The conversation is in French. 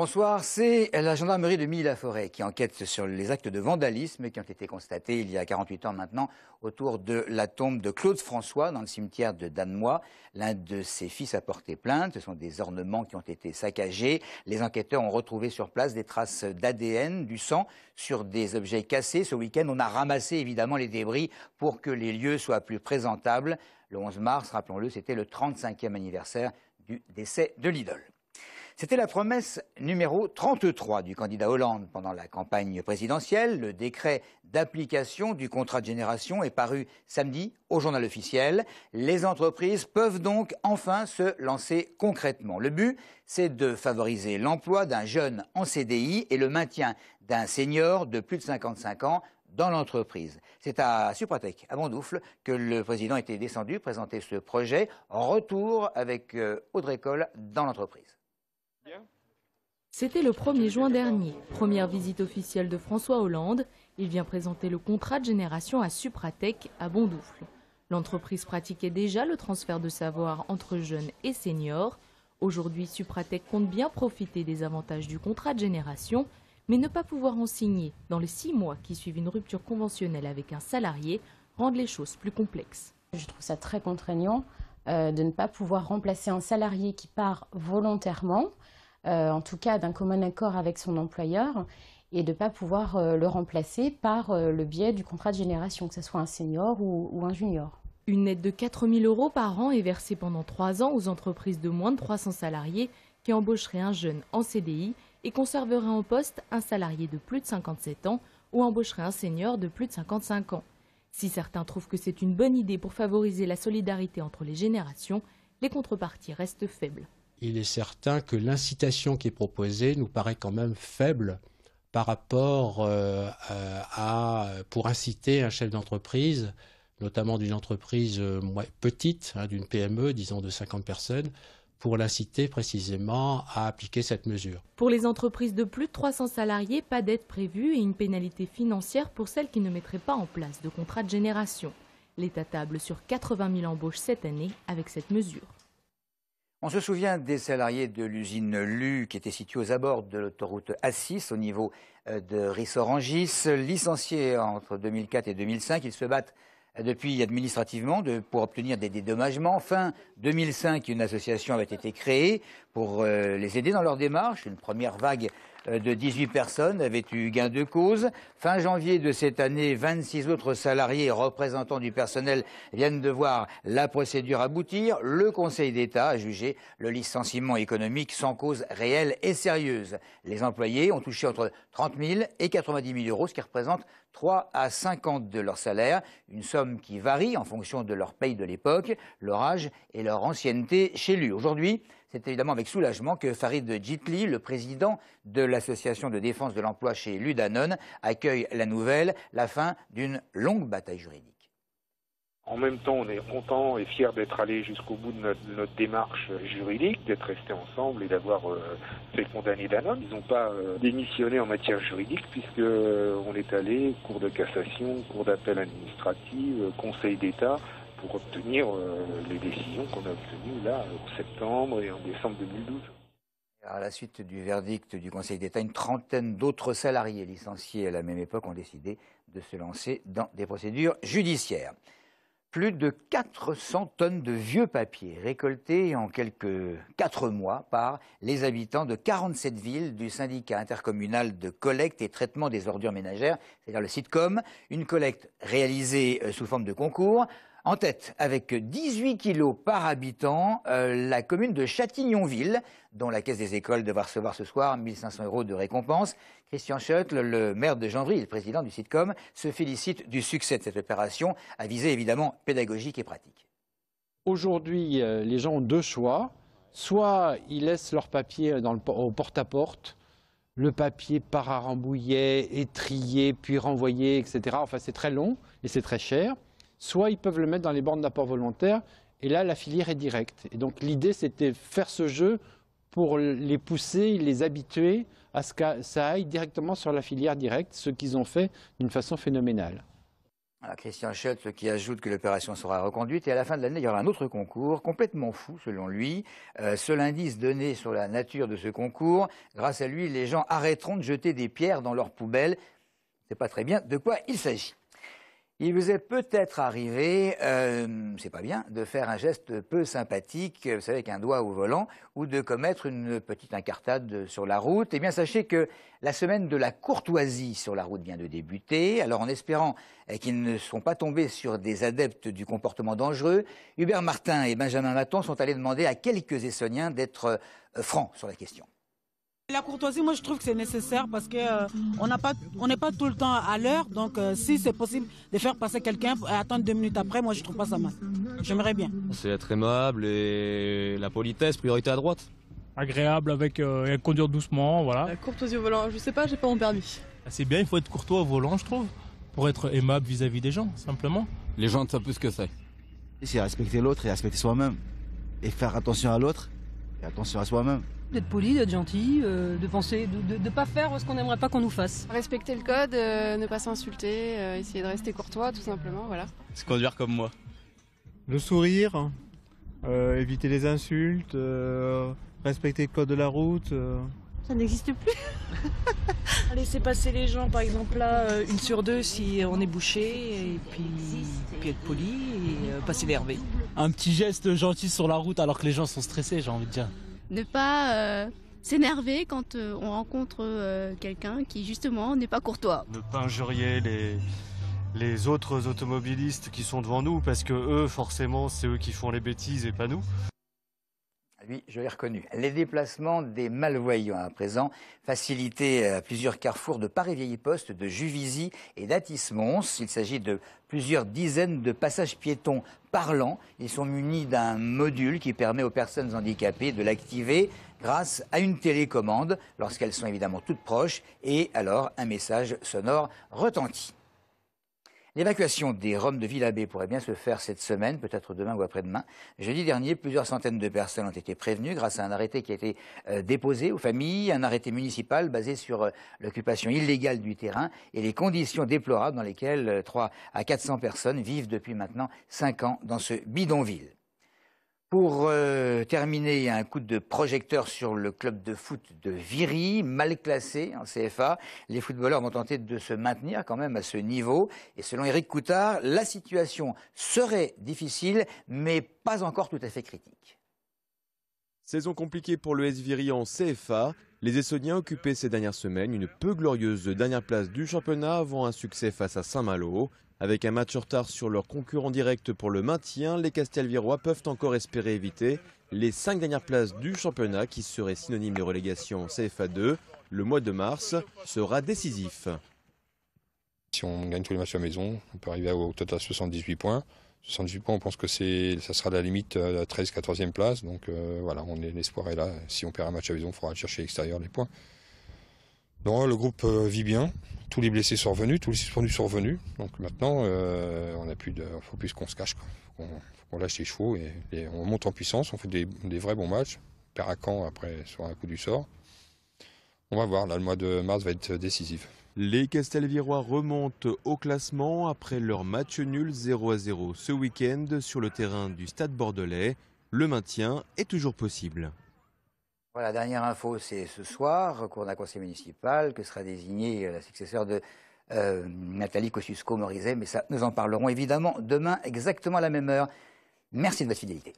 Bonsoir, c'est la gendarmerie de Milly-la-Forêt qui enquête sur les actes de vandalisme qui ont été constatés il y a 48 ans maintenant autour de la tombe de Claude François dans le cimetière de Danemois. L'un de ses fils a porté plainte, ce sont des ornements qui ont été saccagés. Les enquêteurs ont retrouvé sur place des traces d'ADN, du sang sur des objets cassés. Ce week-end, on a ramassé évidemment les débris pour que les lieux soient plus présentables. Le 11 mars, rappelons-le, c'était le 35e anniversaire du décès de l'idole. C'était la promesse numéro 33 du candidat Hollande pendant la campagne présidentielle. Le décret d'application du contrat de génération est paru samedi au journal officiel. Les entreprises peuvent donc enfin se lancer concrètement. Le but, c'est de favoriser l'emploi d'un jeune en CDI et le maintien d'un senior de plus de 55 ans dans l'entreprise. C'est à Supratec, à Bondoufle, que le président était descendu présenter ce projet. Retour avec Audrey Coll dans l'entreprise. C'était le 1er juin dernier, première visite officielle de François Hollande. Il vient présenter le contrat de génération à Supratec, à Bondoufle. L'entreprise pratiquait déjà le transfert de savoir entre jeunes et seniors. Aujourd'hui, Supratec compte bien profiter des avantages du contrat de génération, mais ne pas pouvoir en signer dans les 6 mois qui suivent une rupture conventionnelle avec un salarié rendent les choses plus complexes. Je trouve ça très contraignant de ne pas pouvoir remplacer un salarié qui part volontairement, en tout cas d'un commun accord avec son employeur, et de ne pas pouvoir le remplacer par le biais du contrat de génération, que ce soit un senior ou un junior. Une aide de 4 000 € par an est versée pendant 3 ans aux entreprises de moins de 300 salariés qui embaucheraient un jeune en CDI et conserveraient en poste un salarié de plus de 57 ans ou embaucheraient un senior de plus de 55 ans. Si certains trouvent que c'est une bonne idée pour favoriser la solidarité entre les générations, les contreparties restent faibles. Il est certain que l'incitation qui est proposée nous paraît quand même faible par rapport pour inciter un chef d'entreprise, notamment d'une entreprise petite, d'une PME, disons de 50 personnes, pour l'inciter précisément à appliquer cette mesure. Pour les entreprises de plus de 300 salariés, pas d'aide prévue et une pénalité financière pour celles qui ne mettraient pas en place de contrat de génération. L'État table sur 80 000 embauches cette année avec cette mesure. On se souvient des salariés de l'usine Lu qui était située aux abords de l'autoroute A6 au niveau de Ris-Orangis. Licenciés entre 2004 et 2005, ils se battent depuis administrativement pour obtenir des dédommagements. Fin 2005, une association avait été créée pour les aider dans leur démarche. Une première vague de 18 personnes avait eu gain de cause. Fin janvier de cette année, 26 autres salariés et représentants du personnel viennent de voir la procédure aboutir. Le Conseil d'État a jugé le licenciement économique sans cause réelle et sérieuse. Les employés ont touché entre 30 000 et 90 000 €, ce qui représente 3 à 5 ans de leur salaire, une somme qui varie en fonction de leur paye de l'époque, leur âge et leur ancienneté chez lui. Aujourd'hui, c'est évidemment avec soulagement que Farid Djitli, le président de l'association de défense de l'emploi chez Ludanone, accueille la nouvelle, la fin d'une longue bataille juridique. En même temps, on est content et fier d'être allé jusqu'au bout de notre démarche juridique, d'être restés ensemble et d'avoir fait condamner Danone. Ils n'ont pas démissionné en matière juridique puisqu'on est allé cour de cassation, cour d'appel administratif, Conseil d'État pour obtenir les décisions qu'on a obtenues là en septembre et en décembre 2012. À la suite du verdict du Conseil d'État, une trentaine d'autres salariés licenciés à la même époque ont décidé de se lancer dans des procédures judiciaires. Plus de 400 tonnes de vieux papier récoltés en quelques 4 mois par les habitants de 47 villes du syndicat intercommunal de collecte et traitement des ordures ménagères, c'est-à-dire le SITCOM, une collecte réalisée sous forme de concours. En tête, avec 18 kilos par habitant, la commune de Châtignonville, dont la caisse des écoles devra recevoir ce soir 1 500 € de récompense. Christian Schöttl, le maire de Gendry et le président du SITCOM, se félicite du succès de cette opération, à visée évidemment pédagogique et pratique. Aujourd'hui, les gens ont 2 choix. Soit ils laissent leur papier au porte-à-porte, le papier part à Rambouillet, est trié, puis renvoyé, etc. Enfin, c'est très long et c'est très cher. Soit ils peuvent le mettre dans les bornes d'apport volontaire, et là, la filière est directe. Et donc, l'idée, c'était faire ce jeu pour les pousser, les habituer à ce que ça aille directement sur la filière directe, ce qu'ils ont fait d'une façon phénoménale. Voilà, Christian Schultz qui ajoute que l'opération sera reconduite et à la fin de l'année, il y aura un autre concours complètement fou selon lui. Seul indice donné sur la nature de ce concours, grâce à lui, les gens arrêteront de jeter des pierres dans leurs poubelles. C'est pas très bien de quoi il s'agit. Il vous est peut-être arrivé, c'est pas bien, de faire un geste peu sympathique, vous savez, avec un doigt au volant, ou de commettre une petite incartade sur la route. Eh bien, sachez que la semaine de la courtoisie sur la route vient de débuter. Alors, en espérant qu'ils ne sont pas tombés sur des adeptes du comportement dangereux, Hubert Martin et Benjamin Maton sont allés demander à quelques Essonniens d'être francs sur la question. La courtoisie, moi je trouve que c'est nécessaire parce qu'on n'est pas tout le temps à l'heure. Donc si c'est possible de faire passer quelqu'un et attendre 2 minutes après, moi je trouve pas ça mal. J'aimerais bien. C'est être aimable et la politesse, priorité à droite. Agréable avec conduire doucement, voilà. La courtoisie au volant, je sais pas, j'ai pas mon permis. C'est bien, il faut être courtois au volant, je trouve, pour être aimable vis-à-vis des gens, simplement. Les gens ne savent plus ce que c'est. C'est respecter l'autre et respecter soi-même. Et faire attention à l'autre et attention à soi-même. D'être poli, d'être gentil, de penser, de pas faire ce qu'on n'aimerait pas qu'on nous fasse. Respecter le code, ne pas s'insulter, essayer de rester courtois, tout simplement, voilà. Se conduire comme moi. Le sourire, éviter les insultes, respecter le code de la route. Ça n'existe plus. Laisser passer les gens, par exemple là, 1 sur 2 si on est bouché, et puis être poli et pas s'énerver. Un petit geste gentil sur la route alors que les gens sont stressés, j'ai envie de dire. Ne pas s'énerver quand on rencontre quelqu'un qui justement n'est pas courtois. Ne pas injurier les autres automobilistes qui sont devant nous parce que eux, forcément, c'est eux qui font les bêtises et pas nous. Lui, je l'ai reconnu. Les déplacements des malvoyants à présent, facilités à plusieurs carrefours de Paris-Vieilly-Poste, de Juvisy et d'Athis-Mons. Il s'agit de plusieurs dizaines de passages piétons parlants. Ils sont munis d'un module qui permet aux personnes handicapées de l'activer grâce à une télécommande lorsqu'elles sont évidemment toutes proches et alors un message sonore retentit. L'évacuation des Roms de Villabé pourrait bien se faire cette semaine, peut-être demain ou après-demain. Jeudi dernier, plusieurs centaines de personnes ont été prévenues grâce à un arrêté qui a été déposé aux familles, un arrêté municipal basé sur l'occupation illégale du terrain et les conditions déplorables dans lesquelles 300 à 400 personnes vivent depuis maintenant 5 ans dans ce bidonville. Pour terminer, un coup de projecteur sur le club de foot de Viry, mal classé en CFA. Les footballeurs vont tenter de se maintenir quand même à ce niveau. Et selon Éric Coutard, la situation serait difficile, mais pas encore tout à fait critique. Saison compliquée pour le S Viry en CFA. Les Essonniens occupaient ces dernières semaines une peu glorieuse dernière place du championnat avant un succès face à Saint-Malo. Avec un match en retard sur leur concurrent direct pour le maintien, les Castelvirois peuvent encore espérer éviter les 5 dernières places du championnat qui seraient synonymes de relégation en CFA 2. Le mois de mars sera décisif. Si on gagne tous les matchs à la maison, on peut arriver au total 78 points. 78 points, on pense que ça sera la limite à la 13-14e place. Donc voilà, l'espoir est là. Si on perd un match à la maison, il faudra chercher à l'extérieur les points. Donc, le groupe vit bien. Tous les blessés sont revenus, tous les suspendus sont revenus. Donc maintenant, faut plus qu'on se cache. Faut qu'on lâche les chevaux et on monte en puissance. On fait des vrais bons matchs. On perd à Caen après sur un coup du sort. On va voir. Là, le mois de mars va être décisif. Les Castelvirois remontent au classement après leur match nul 0-0 ce week-end sur le terrain du Stade Bordelais. Le maintien est toujours possible. Voilà, dernière info, c'est ce soir, au cours d'un conseil municipal, que sera désignée la successeur de Nathalie Kosciusko-Morizet. Mais ça, nous en parlerons évidemment demain, exactement à la même heure. Merci de votre fidélité.